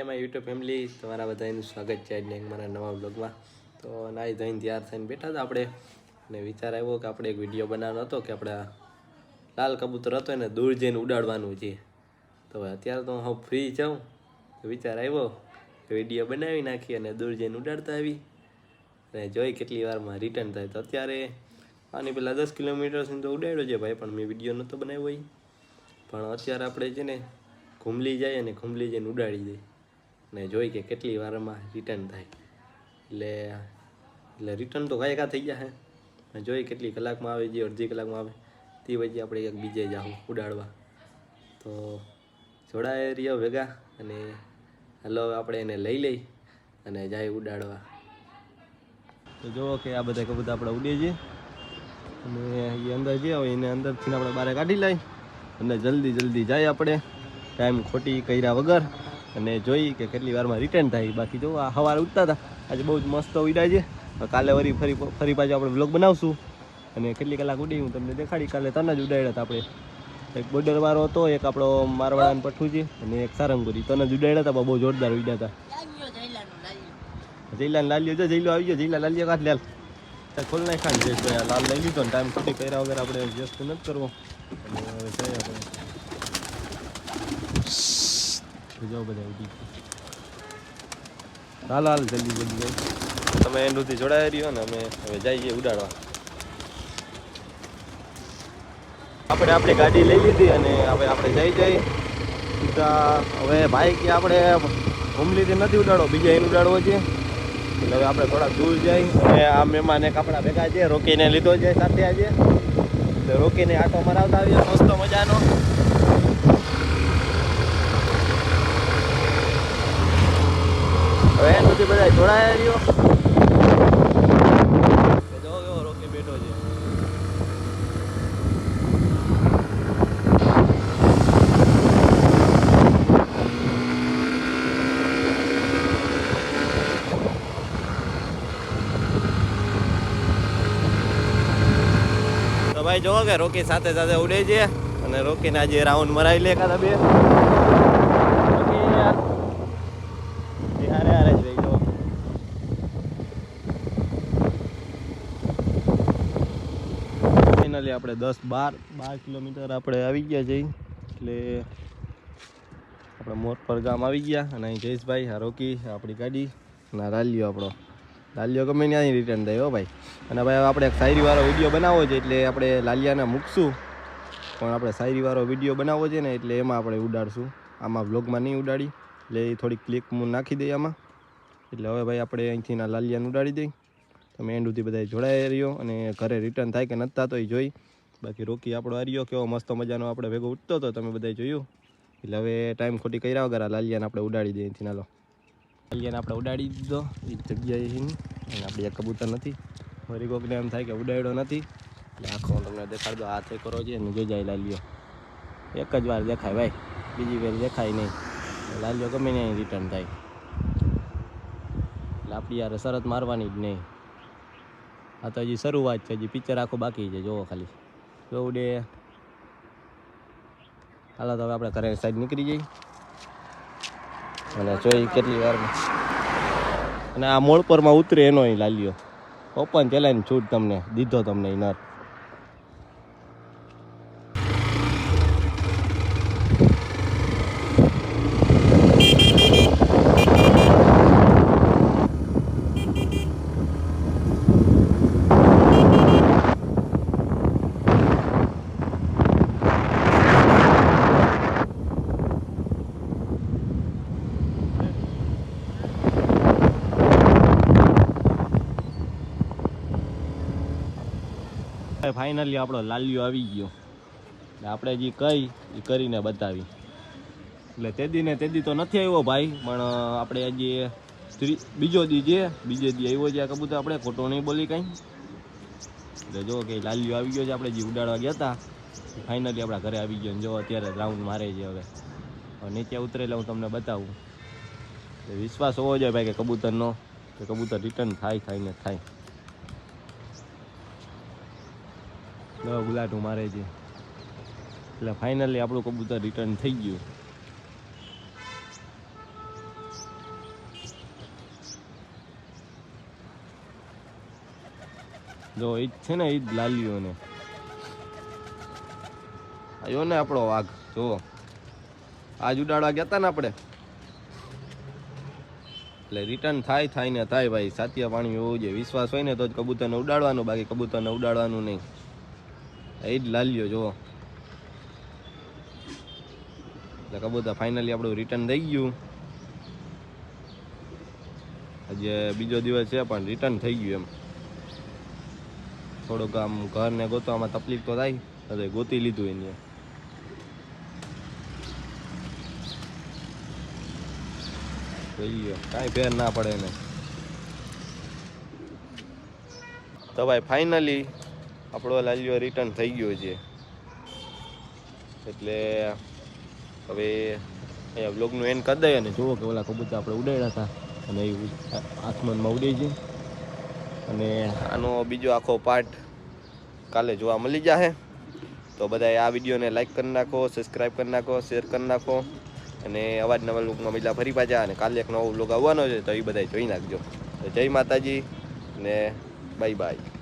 My YouTube family તમારા બધાનું સ્વાગત છે આજના મારા નવા બ્લોગમાં. તો નાહી ધોઈને તૈયાર થઈને બેઠા હતા આપણે અને વિચાર આવ્યો કે આપણે એક વિડીયો બનાવવાનો હતો કે આપણે લાલ કબૂતર હતો એને દૂર જઈને ઉડાડવાનું છે. તો અત્યારે તો હું ફ્રી જાઉં તો વિચાર આવ્યો કે વિડીયો બનાવી નાખી અને દૂર જઈને ઉડાડતા આવી અને જોઈ કેટલી વારમાં રિટર્ન થાય. તો અત્યારે આની પહેલાં 10 કિલોમીટર સુધી તો ઉડાડ્યો છે ભાઈ, પણ મેં વિડીયો નહોતો બનાવ્યો હોય. પણ અત્યારે આપણે છે ને ઘુમલી જાય અને ઘુમલી જઈને ઉડાડી દઈએ ને જોઈ કે કેટલી વારમાં રિટર્ન થાય. એટલે રિટર્ન તો કાંઈ થઈ ગયા હે, જોઈ કેટલી કલાકમાં આવે છે, અડધી કલાકમાં આવે તે પછી આપણે એક બીજે જાઉં ઉડાડવા. તો જોડાય રહ્યો ભેગા અને હાલો આપણે એને લઈ લઈ અને જાય ઉડાડવા. તો જુઓ કે આ બધા કબૂતર આપણે ઉડીએ છીએ અને એ અંદર જે હોય એને અંદરથી આપણે બહાર કાઢી લઈ અને જલ્દી જાય આપણે ટાઈમ ખોટી કર્યા વગર અને જોઈ કે કેટલી વારમાં રિટર્ન થાય. બાકી જો આ સવારે ઉઠતા હતા, આજે બહુ જ મસ્ત ઉડ્યા છે. કાલે ફરી પાછું આપણે બ્લોગ બનાવશું અને કેટલી કલાક ઉડી હું તમને દેખાડી. કાલે તને જ ઉડાડ્યા હતા આપણે, એક બોર્ડર વાળો હતો, એક આપણો મારવાડાને પઠ્ઠું છે અને એક સારંગપુરી. તને જ ઉડાડ્યા હતા, બહુ જોરદાર ઉડ્યા હતા. જઈલાન લાલ્યો જો જઈલો આવી ગયો, જઈલા લાલ્યો કાઢ લે ખોલ નાખાન છે. લાલ લઈ લીધો ને ટાઈમ ખોટી કર્યા વગર આપણે વ્યસ્ત નથી કરવો. અને હવે જઈએ આપણે જાઓ બધા ઉડી હાલ જલ્દી જાય. તમે એન્ડ સુધી જોડાઈ રહ્યો ને અમે હવે જઈએ ઉડાડવા. આપણે આપણી ગાડી લઈ લીધી અને હવે આપણે જઈ સીધા. હવે ભાઈ કે આપણે ઘુમલીથી નથી ઉડાડવો, બીજા એને ઉડાડવો છે. એટલે હવે આપણે થોડાક દૂર જાય અને આ મહેમાન એક આપણા ભેગા છે, રોકીને લીધો છે સાથે આજે. એટલે રોકીને આટો મરાવતા આવીએ મસ્ત મજાનો. હવે એન સુધી બધા જોડાયા રહ્યો. જો રોકી બેઠો છે. તો ભાઈ જોવો કે રોકી સાથે સાથે ઉડે છે અને રોકીને આજે રાઉન્ડ મરાવી લે એકાદા બે. આપણે 10-12 કિલોમીટર આપણે આવી ગયા જઈ. એટલે આપણે મોરપર ગામ આવી ગયા અને અહીં જયેશભાઈ આ રોકી આપણી ગાડી અને લાલ્યો આપણો લાલ્યો ગમે ને અહીં રિટર્ન થાય હો ભાઈ. અને ભાઈ આપણે એક શાયરીવાળો વિડીયો બનાવવો છે એટલે આપણે લાલિયાને મૂકશું, પણ આપણે શાયરીવાળો વિડીયો બનાવવો છે ને એટલે એમાં આપણે ઉડાડશું. આમાં વ્લોગમાં નહીં ઉડાડી એટલે એ થોડીક ક્લિક હું નાખી દઈ આમાં. એટલે હવે ભાઈ આપણે અહીંથી ના લાલિયાને ઉડાડી દઈ. તમે એન્ડ સુધી બધા જોડાઈ રહ્યો અને ઘરે રિટર્ન થાય કે નહોતા તો એ જોઈ. બાકી રોકી આપણો આર્યો કેવો મસ્ત મજાનો આપણે ભેગો ઉઠતો હતો, તમે બધા જોયું. એટલે હવે ટાઈમ ખોટી કર્યા વગર આ લાલિયાને આપણે ઉડાડી દઈએ અહીંથી. નાલો લાલિયાને આપણે ઉડાડી દીધો એ જગ્યાએ અને આપણે એક કબૂતર નથી. ફરી કોકને એમ થાય કે ઉડાડ્યો નથી એટલે આખો તમને દેખાડ દો. હાથે કરો છે ને જોઈ જાય લાલિયો એક જ વાર દેખાય ભાઈ, બીજી વાર દેખાય નહીં. લાલિયો ગમે ને અહીં રિટર્ન થાય એટલે આપણી યાર શરત મારવાની જ નહીં. આ તો હજી શરૂઆત છે, હજી પિક્ચર આખું બાકી છે. જોવો ખાલી જો ઉડે. હાલો તો હવે આપણે ઘરે સાઈડ નીકળી જઈએ અને જોઈ કેટલી વાર. અને આ મોડ પરમાં ઉતરે એનો અહીં લાલ્યો ઓપન ચલાવીને છૂટ તમને દીધો તમને નર. ફાઇનલી આપણો લાલ્યો આવી ગયો. એટલે આપણે જે કહી એ કરીને બતાવી. એટલે તેદી તો નથી આવ્યો ભાઈ, પણ આપણે હજી બીજો દી બીજે દી આવ્યો છે આ કબૂતર. આપણે ખોટો નહીં બોલી કાંઈ. એટલે જો કે લાલ્યો આવી ગયો છે. આપણે જે ઉડાડવા ગયા હતા ફાઇનલી આપણા ઘરે આવી ગયો. જો અત્યારે રાઉન્ડ મારે છે. હવે નીચે ઉતરેલા હું તમને બતાવું. એટલે વિશ્વાસ હોવો જોઈએ ભાઈ કે કબૂતરનો, કે કબૂતર રિટર્ન થાય ને થાય. ગુલાટું મારે છે એટલે ફાઇનલી આપણું કબૂતર રિટર્ન થઈ ગયું. જો ઈ જ છે ને, ઈ જ લાલ્યો ને આવ્યો ને આપણો વાઘ. જો આજ ઉડાડવા ગયા હતા ને આપણે, એટલે રિટર્ન થાય ને થાય ભાઈ. સાતિયા પાણી હોવું જોઈએ, વિશ્વાસ હોય ને તો જ કબૂતરને ઉડાડવાનું, બાકી કબૂતરને ઉડાડવાનું નહીં. એ જ લાલ્યો જો. એટલે કબૂતર ફાઇનલી આપણું રિટર્ન થઈ ગયું. હજી બીજો દિવસ છે પણ રિટર્ન થઈ ગયું એમ. થોડુંક આમ ઘરને ગોતવામાં તકલીફ તો થાય, તો ગોતી લીધું એને. જોઈ લ્યો, કાંઈ ફેર ના પડે એને. તો ભાઈ ફાઇનલી આપણો લાલ્યો રિટર્ન થઈ ગયો છે. એટલે હવે અહીંયા બ્લોગનું એન્ડ કરી દઈએ. અને જુઓ કે ઓલા કબૂતર આપણે ઉડાડ્યા હતા અને એ આસમાનમાં ઉડે છે. અને આનો બીજો આખો પાર્ટ કાલે જોવા મળી જશે. તો બધાએ આ વિડીયોને લાઈક કરી નાખો, સબસ્ક્રાઈબ કરી નાખો, શેર કરી નાખો. અને અવાજનવા લુકમાં બીજા ફરી પાછા. અને કાલે એક નવો બ્લોગ આવવાનો છે, તો એ બધા જોઈ નાખજો. તો જય માતાજી ને બાય બાય.